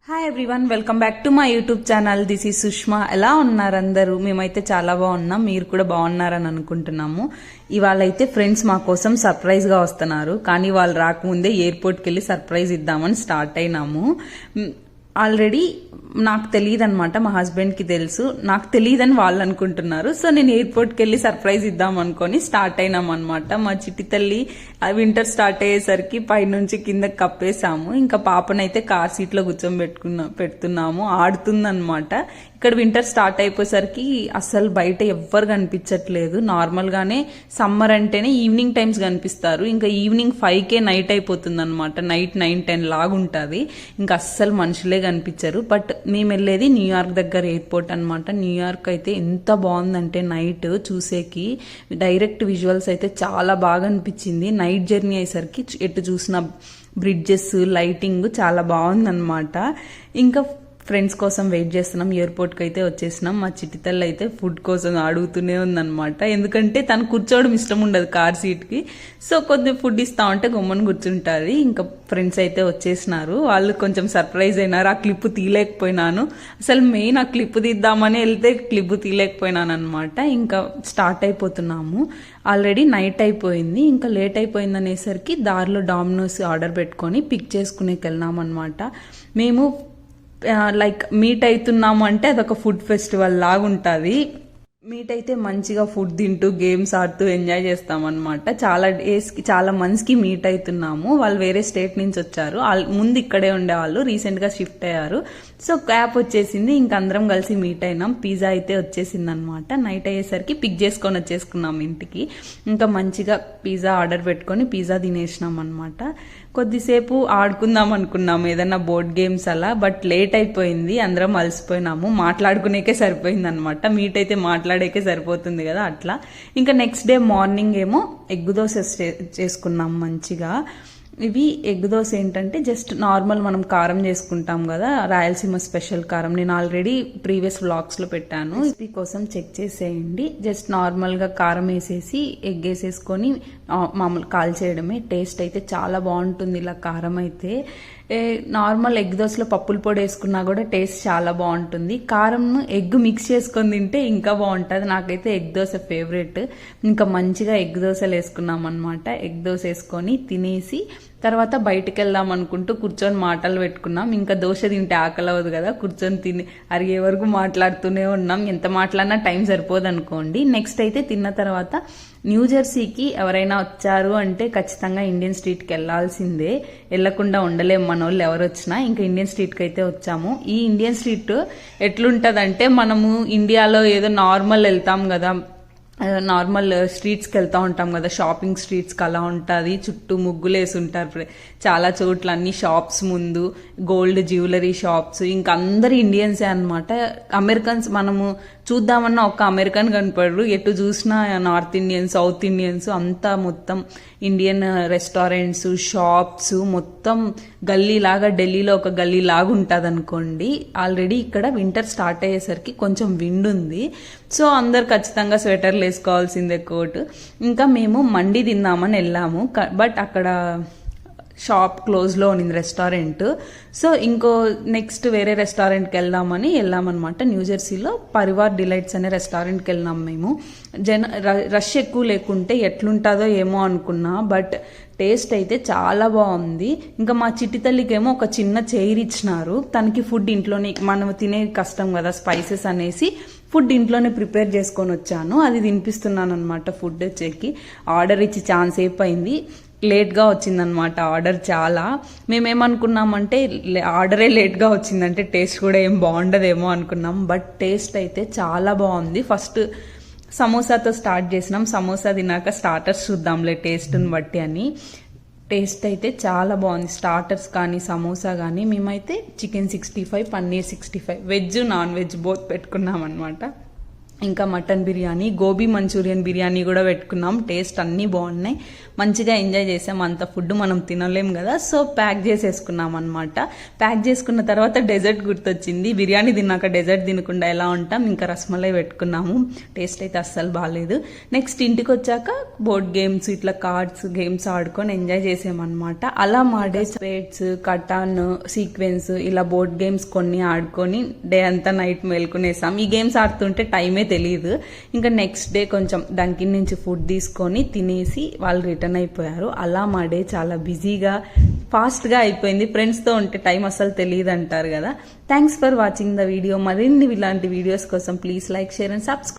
Hi everyone, welcome back to my YouTube channel. This ఈ సుష్మా. ఎలా ఉన్నారు అందరూ? మేమైతే చాలా బాగున్నాం, మీరు కూడా బాగున్నారని అనుకుంటున్నాము. ఇవాళ అయితే ఫ్రెండ్స్ మా కోసం సర్ప్రైజ్ గా వస్తున్నారు, కానీ వాళ్ళు రాకముందే ఎయిర్పోర్ట్కి వెళ్ళి సర్ప్రైజ్ ఇద్దామని స్టార్ట్ అయినాము. ఆల్రెడీ నాకు తెలియదు అనమాట, మా హస్బెండ్కి తెలుసు, నాకు తెలియదని వాళ్ళు అనుకుంటున్నారు. సో నేను ఎయిర్పోర్ట్కి వెళ్ళి సర్ప్రైజ్ ఇద్దాం అనుకొని స్టార్ట్ అయినాం అనమాట. మా చిట్టి తల్లి వింటర్ స్టార్ట్ అయ్యేసరికి పైనుంచి కిందకి కప్పేసాము. ఇంకా పాపనైతే కార్ సీట్లో పెడుతున్నాము, ఆడుతుందన్నమాట. ఇక్కడ వింటర్ స్టార్ట్ అయిపోయేసరికి అస్సలు బయట ఎవ్వరు కనిపించట్లేదు. నార్మల్ గానే సమ్మర్ అంటేనే ఈవినింగ్ టైమ్స్ కనిపిస్తారు, ఇంకా ఈవినింగ్ 5కే నైట్ అయిపోతుంది అనమాట. నైట్ 9-10 లాగుంటుంది, ఇంకా అస్సలు మనుషులే కనిపించరు. బట్ మేము వెళ్ళేది న్యూయార్క్ దగ్గర ఎయిర్పోర్ట్ అనమాట. న్యూయార్క్ అయితే ఎంత బాగుందంటే నైట్ చూసేకి డైరెక్ట్ విజువల్స్ అయితే చాలా బాగా అనిపించింది. నైట్ జర్నీ అయ్యేసరికి ఎటు చూసిన బ్రిడ్జెస్, లైటింగ్ చాలా బాగుందన్నమాట. ఇంకా ఫ్రెండ్స్ కోసం వెయిట్ చేస్తున్నాం. ఎయిర్పోర్ట్కి అయితే వచ్చేసినాం. మా చిట్టి తల్లి అయితే ఫుడ్ కోసం అడుగుతూనే ఉందన్నమాట, ఎందుకంటే తను కూర్చోవడం ఇష్టం ఉండదు కార్ సీట్కి. సో కొంచెం ఫుడ్ ఇస్తా ఉంటే గమ్మని కూర్చుంటుంది. ఇంకా ఫ్రెండ్స్ అయితే వచ్చేసినారు, వాళ్ళు కొంచెం సర్ప్రైజ్ అయినారు. ఆ క్లిప్ తీయలేకపోయినాను, అసలు మెయిన్ ఆ క్లిప్ తీద్దామని వెళ్తే క్లిప్ తీయలేకపోయినాను అనమాట. ఇంకా స్టార్ట్ అయిపోతున్నాము. ఆల్రెడీ నైట్ అయిపోయింది, ఇంకా లేట్ అయిపోయింది అనేసరికి దారిలో డామినోస్ ఆర్డర్ పెట్టుకొని పిక్ చేసుకునేకి వెళ్ళినాం అనమాట. మేము లైక్ మీట్ అవుతున్నాము అంటే అదొక ఫుడ్ ఫెస్టివల్ లాగా ఉంటుంది. మీట్ అయితే మంచిగా ఫుడ్ తింటూ గేమ్స్ ఆడుతూ ఎంజాయ్ చేస్తామన్నమాట. చాలా డేస్కి, చాలా మంత్స్కి మీట్ అవుతున్నాము. వాళ్ళు వేరే స్టేట్ నుంచి వచ్చారు, ముందు ఇక్కడే ఉండేవాళ్ళు, రీసెంట్గా షిఫ్ట్ అయ్యారు. సో క్యాప్ వచ్చేసింది, ఇంక అందరం కలిసి మీట్ అయినాం. పిజ్జా అయితే వచ్చేసింది అనమాట. నైట్ అయ్యేసరికి పిక్ చేసుకొని వచ్చేసుకున్నాం ఇంటికి. ఇంకా మంచిగా పిజ్జా ఆర్డర్ పెట్టుకొని పిజ్జా తినేసినాం అనమాట. కొద్దిసేపు ఆడుకుందాం అనుకున్నాము ఏదన్నా బోర్డ్ గేమ్స్ అలా, బట్ లేట్ అయిపోయింది, అందరం అలసిపోయినాము. మాట్లాడుకునేకే సరిపోయింది అనమాట. మీట్ అయితే మాట్లాడేకే సరిపోతుంది కదా, అట్లా. ఇంకా నెక్స్ట్ డే మార్నింగ్ ఏమో ఎగ్ దోశ చేసుకున్నాం మంచిగా. ఇవి ఎగ్ దోశ ఏంటంటే జస్ట్ నార్మల్ మనం కారం చేసుకుంటాం కదా, రాయలసీమ స్పెషల్ కారం. నేను ఆల్రెడీ ప్రీవియస్ వ్లాగ్స్లో పెట్టాను, ఇది కోసం చెక్ చేసేయండి. జస్ట్ నార్మల్గా కారం వేసేసి ఎగ్ వేసేసుకొని మామూలు కాల్ చేయడమే. టేస్ట్ అయితే చాలా బాగుంటుంది ఇలా కారం అయితే. నార్మల్ ఎగ్ దోశలో పప్పుల పొడి వేసుకున్నా కూడా టేస్ట్ చాలా బాగుంటుంది. కారం ఎగ్ మిక్స్ చేసుకొని తింటే ఇంకా బాగుంటుంది. నాకైతే ఎగ్ దోశ ఫేవరెట్. ఇంకా మంచిగా ఎగ్ దోశలు వేసుకున్నాం అనమాట. ఎగ్ దోశ వేసుకొని తినేసి తర్వాత బయటకు వెళ్దాం అనుకుంటూ కూర్చొని మాటలు పెట్టుకున్నాం. ఇంకా దోశ తింటే ఆకలి అవ్వదు కదా, కూర్చొని తిని అరిగే వరకు మాట్లాడుతూనే ఉన్నాం. ఎంత మాట్లాడినా టైం సరిపోదు అనుకోండి. నెక్స్ట్ అయితే తిన్న తర్వాత న్యూజెర్సీకి ఎవరైనా వచ్చారు అంటే ఖచ్చితంగా ఇండియన్ స్ట్రీట్కి వెళ్లాల్సిందే, వెళ్లకుండా ఉండలేము మన వాళ్ళు ఎవరు వచ్చినా. ఇంకా ఇండియన్ స్ట్రీట్కి అయితే వచ్చాము. ఈ ఇండియన్ స్ట్రీట్ ఎట్లుంటదంటే, మనము ఇండియాలో ఏదో నార్మల్ వెళ్తాం కదా, నార్మల్ స్ట్రీట్స్కి వెళ్తూ ఉంటాం కదా, షాపింగ్ స్ట్రీట్స్కి అలా ఉంటుంది. చుట్టూ ముగ్గులు వేసి ఉంటారు చాలా చోట్ల, అన్ని షాప్స్ ముందు గోల్డ్ జ్యువెలరీ షాప్స్. ఇంకా అందరు ఇండియన్సే అనమాట. అమెరికన్స్ మనము చూద్దామన్నా ఒక్క అమెరికన్ కనపడరు, ఎటు చూసినా నార్త్ ఇండియన్స్, సౌత్ ఇండియన్స్ అంతా మొత్తం ఇండియన్ రెస్టారెంట్స్, షాప్స్, మొత్తం గల్లీ లాగా, ఢిల్లీలో ఒక గల్లీ లాగా ఉంటుంది అనుకోండి. ఆల్రెడీ ఇక్కడ వింటర్ స్టార్ట్ అయ్యేసరికి కొంచెం విండ్ ఉంది, సో అందరు ఖచ్చితంగా స్వెటర్లు వేసుకోవాల్సిందే, కోట్. ఇంకా మేము మండి తిందామని వెళ్ళాము, బట్ అక్కడ షాప్ క్లోజ్లో ఉన్నింది రెస్టారెంట్. సో ఇంకో నెక్స్ట్ వేరే రెస్టారెంట్కి వెళ్ళామన్నమాట. న్యూజెర్సీలో పరివార్ డిలైట్స్ అనే రెస్టారెంట్కి వెళ్ళినాం మేము. రష్ ఎక్కువ లేకుంటే ఎట్లుంటుందో ఏమో అనుకున్నా, బట్ టేస్ట్ అయితే చాలా బాగుంది. ఇంకా మా చిట్టి తల్లికేమో ఒక చిన్న చైర్ ఇచ్చినారు. తనకి ఫుడ్ ఇంట్లోనే, మనం తినే కష్టం కదా స్పైసెస్ అనేసి ఫుడ్ ఇంట్లోనే ప్రిపేర్ చేసుకొని వచ్చాను, అది తినిపిస్తున్నాను అనమాట. ఫుడ్ వచ్చేకి ఆర్డర్ ఇచ్చి ఛాన్స్ అయిపోయింది, లేట్గా వచ్చిందనమాట ఆర్డర్. చాలా మేమేమనుకున్నామంటే ఆర్డరే లేట్గా వచ్చిందంటే టేస్ట్ కూడా ఏం బాగుండదేమో అనుకున్నాం, బట్ టేస్ట్ అయితే చాలా బాగుంది. ఫస్ట్ సమోసాతో స్టార్ట్ చేసినాం, సమోసా తిన్నాక స్టార్టర్స్ చూద్దాంలే టేస్ట్ని బట్టి అని. టేస్ట్ అయితే చాలా బాగుంది, స్టార్టర్స్ కానీ సమోసా కానీ. మేమైతే chicken 65, paneer 65, veg non veg both పెట్టుకున్నాం అనమాట. ఇంకా మటన్ బిర్యానీ, గోబీ మంచూరియన్ బిర్యానీ కూడా పెట్టుకున్నాం. టేస్ట్ అన్నీ బాగున్నాయి, మంచిగా ఎంజాయ్ చేసాం. అంత ఫుడ్ మనం తినలేం కదా, సో ప్యాక్ చేసేసుకున్నాం అనమాట. ప్యాక్ చేసుకున్న తర్వాత డెజర్ట్ గుర్తొచ్చింది. బిర్యానీ తిన్నాక డెజర్ట్ తినకుండా ఎలా ఉంటాం, ఇంకా రసమలై పెట్టుకున్నాము. టేస్ట్ అయితే అస్సలు బాగాలేదు. నెక్స్ట్ ఇంటికి వచ్చాక బోర్డ్ గేమ్స్, ఇట్లా కార్డ్స్ గేమ్స్ ఆడుకొని ఎంజాయ్ చేసామన్నమాట. అలా మా డే స్పేడ్స్, కటాన్, సీక్వెన్స్ ఇలా బోర్డ్ గేమ్స్ కొన్ని ఆడుకొని డే అంతా నైట్ మేల్కొనేసాం. ఈ గేమ్స్ ఆడుతుంటే టైమే తెలియదు. ఇంకా నెక్స్ట్ డే కొంచెం దాని కింద నుంచి ఫుడ్ తీసుకొని తినేసి వాళ్ళు రిటర్న్ అయిపోయారు. అలా మా డే చాలా బిజీగా ఫాస్ట్గా అయిపోయింది. ఫ్రెండ్స్తో ఉంటే టైం అసలు తెలియదు అంటారు కదా. Thanks for watching the video. మరిన్ని ఇలాంటి వీడియోస్ కోసం please like, share and subscribe.